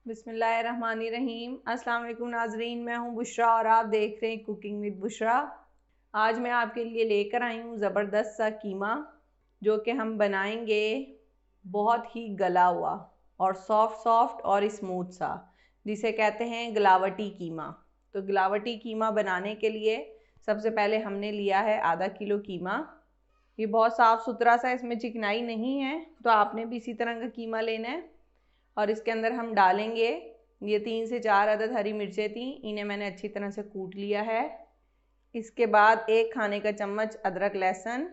बिस्मिल्लाहिर्रहमानिर्रहीम। अस्सलाम वालेकुम नाजरीन, मैं हूं बुशरा और आप देख रहे हैं कुकिंग विद बुशरा। आज मैं आपके लिए लेकर आई हूं ज़बरदस्त सा कीमा, जो कि हम बनाएंगे बहुत ही गला हुआ और सॉफ्ट और स्मूथ सा, जिसे कहते हैं गलावटी कीमा। तो गलावटी कीमा बनाने के लिए सबसे पहले हमने लिया है आधा किलो कीमा। ये बहुत साफ़ सुथरा सा, इसमें चिकनाई नहीं है, तो आपने भी इसी तरह का कीमा लेना है। और इसके अंदर हम डालेंगे ये 3 से 4 अदद हरी मिर्चें थी, इन्हें मैंने अच्छी तरह से कूट लिया है। इसके बाद 1 खाने का चम्मच अदरक लहसुन,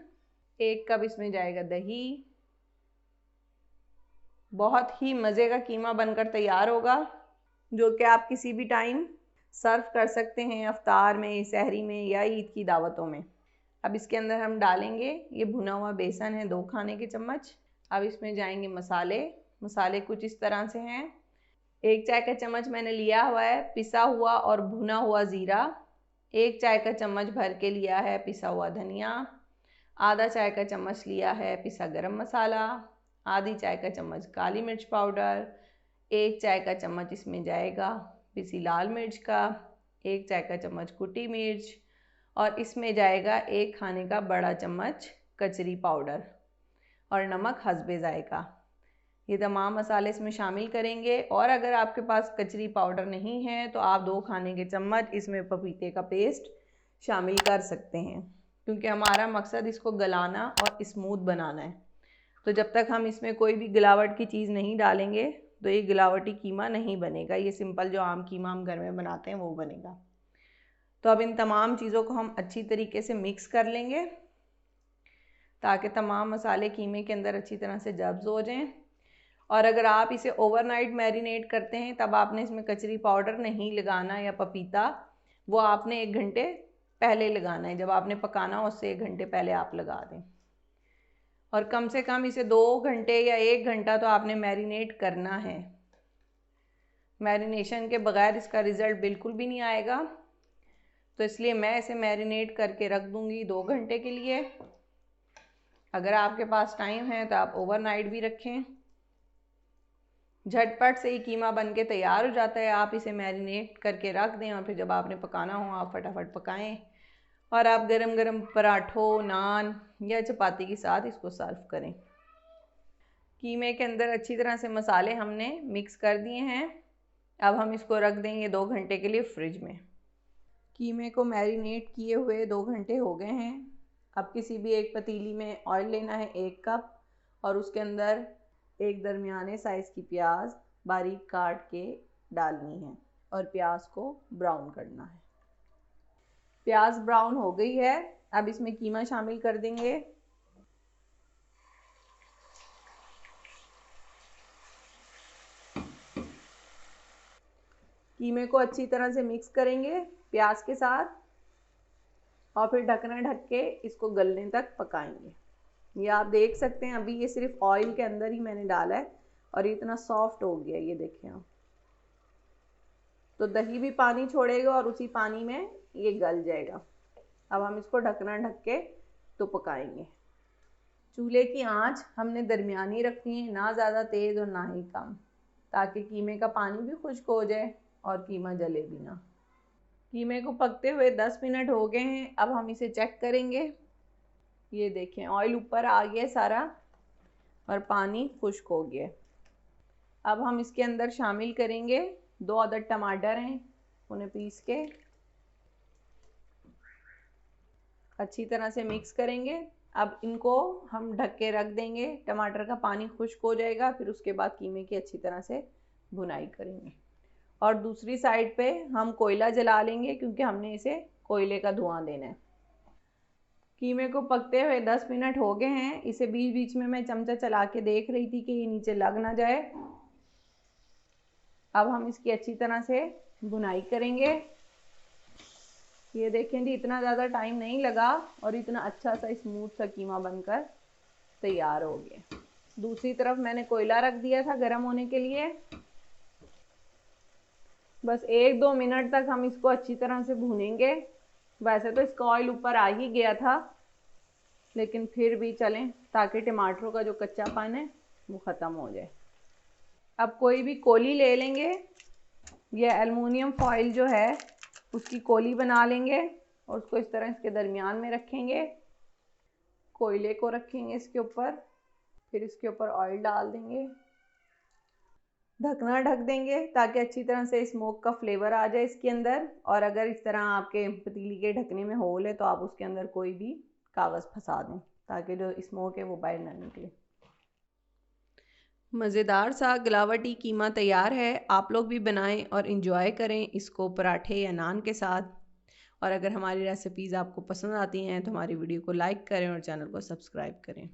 1 कप इसमें जाएगा दही। बहुत ही मज़े का कीमा बनकर तैयार होगा, जो कि आप किसी भी टाइम सर्व कर सकते हैं, इफ्तार में, सहरी में या ईद की दावतों में। अब इसके अंदर हम डालेंगे ये भुना हुआ बेसन है 2 खाने के चम्मच। अब इसमें जाएंगे मसाले कुछ इस तरह से हैं। 1 चाय का चम्मच मैंने लिया हुआ है पिसा हुआ और भुना हुआ ज़ीरा। 1 चाय का चम्मच भर के लिया है पिसा हुआ धनिया। आधा चाय का चम्मच लिया है पिसा गरम मसाला। आधी चाय का चम्मच काली मिर्च पाउडर। 1 चाय का चम्मच इसमें जाएगा पिसी लाल मिर्च का। 1 चाय का चम्मच कुटी मिर्च। और इसमें जाएगा 1 खाने का बड़ा चम्मच कचरी पाउडर और नमक हस्बे जायका। ये तमाम मसाले इसमें शामिल करेंगे। और अगर आपके पास कचरी पाउडर नहीं है तो आप 2 खाने के चम्मच इसमें पपीते का पेस्ट शामिल कर सकते हैं, क्योंकि हमारा मकसद इसको गलाना और स्मूथ बनाना है। तो जब तक हम इसमें कोई भी गिलावट की चीज़ नहीं डालेंगे तो ये गिलावटी कीमा नहीं बनेगा। ये सिंपल जो आम कीमा हम घर में बनाते हैं वो बनेगा। तो अब इन तमाम चीज़ों को हम अच्छी तरीके से मिक्स कर लेंगे, ताकि तमाम मसाले कीमे के अंदर अच्छी तरह से जब्ज़ हो जाएं। और अगर आप इसे ओवरनाइट मैरिनेट करते हैं तब आपने इसमें कचरी पाउडर नहीं लगाना, या पपीता, वो आपने 1 घंटे पहले लगाना है। जब आपने पकाना हो उससे 1 घंटे पहले आप लगा दें। और कम से कम इसे 2 घंटे या 1 घंटा तो आपने मैरिनेट करना है। मैरिनेशन के बगैर इसका रिज़ल्ट बिल्कुल भी नहीं आएगा। तो इसलिए मैं इसे मैरिनेट करके रख दूँगी 2 घंटे के लिए। अगर आपके पास टाइम है तो आप ओवरनाइट भी रखें। झटपट से ही कीमा बन के तैयार हो जाता है। आप इसे मैरिनेट करके रख दें और फिर जब आपने पकाना हो आप फटाफट पकाएं और आप गरम गरम पराठों, नान या चपाती के साथ इसको सर्व करें। कीमे के अंदर अच्छी तरह से मसाले हमने मिक्स कर दिए हैं। अब हम इसको रख देंगे 2 घंटे के लिए फ्रिज में। कीमे को मैरिनेट किए हुए 2 घंटे हो गए हैं। अब किसी भी एक पतीली में ऑयल लेना है 1 कप, और उसके अंदर एक दरमियाने साइज़ की प्याज बारीक काट के डालनी है और प्याज को ब्राउन करना है। प्याज ब्राउन हो गई है, अब इसमें कीमा शामिल कर देंगे। कीमे को अच्छी तरह से मिक्स करेंगे प्याज के साथ और फिर ढकना ढक के इसको गलने तक पकाएंगे। ये आप देख सकते हैं, अभी ये सिर्फ ऑयल के अंदर ही मैंने डाला है और ये इतना सॉफ्ट हो गया, ये देखें आप। तो दही भी पानी छोड़ेगा और उसी पानी में ये गल जाएगा। अब हम इसको ढकना ढक के तो पकाएंगे। चूल्हे की आंच हमने दरमियानी रखनी है, ना ज़्यादा तेज़ और ना ही कम, ताकि कीमे का पानी भी खुश्क हो जाए और कीमा जले भी ना। कीमे को पकते हुए 10 मिनट हो गए हैं। अब हम इसे चेक करेंगे। ये देखें, ऑयल ऊपर आ गया सारा और पानी खुश्क हो गया। अब हम इसके अंदर शामिल करेंगे 2 अदद टमाटर हैं, उन्हें पीस के अच्छी तरह से मिक्स करेंगे। अब इनको हम ढक के रख देंगे, टमाटर का पानी खुश्क हो जाएगा। फिर उसके बाद कीमे की अच्छी तरह से भुनाई करेंगे और दूसरी साइड पे हम कोयला जला लेंगे, क्योंकि हमने इसे कोयले का धुआं देना है। कीमे को पकते हुए 10 मिनट हो गए हैं। इसे बीच बीच में मैं चमचा चला के देख रही थी कि ये नीचे लग ना जाए। अब हम इसकी अच्छी तरह से भुनाई करेंगे। ये देखें जी, इतना ज़्यादा टाइम नहीं लगा और इतना अच्छा सा स्मूथ सा कीमा बनकर तैयार हो गया। दूसरी तरफ मैंने कोयला रख दिया था गर्म होने के लिए। बस 1-2 मिनट तक हम इसको अच्छी तरह से भूनेंगे। वैसे तो इसका ऑयल ऊपर आ ही गया था, लेकिन फिर भी चलें, ताकि टमाटरों का जो कच्चापन है वो ख़त्म हो जाए। अब कोई भी कोली ले लेंगे, यह एलुमिनियम फॉइल जो है उसकी कोली बना लेंगे और उसको इस तरह इसके दरमियान में रखेंगे। कोयले को रखेंगे इसके ऊपर, फिर इसके ऊपर ऑयल डाल देंगे, ढकना ढक देंगे ताकि अच्छी तरह से स्मोक का फ्लेवर आ जाए इसके अंदर। और अगर इस तरह आपके पतीली के ढकने में होल है तो आप उसके अंदर कोई भी कागज़ फंसा दें ताकि जो स्मोक है वो बाहर ना निकले। मज़ेदार सा गिलावटी कीमा तैयार है। आप लोग भी बनाएं और इन्जॉय करें इसको पराठे या नान के साथ। और अगर हमारी रेसिपीज़ आपको पसंद आती हैं तो हमारी वीडियो को लाइक करें और चैनल को सब्सक्राइब करें।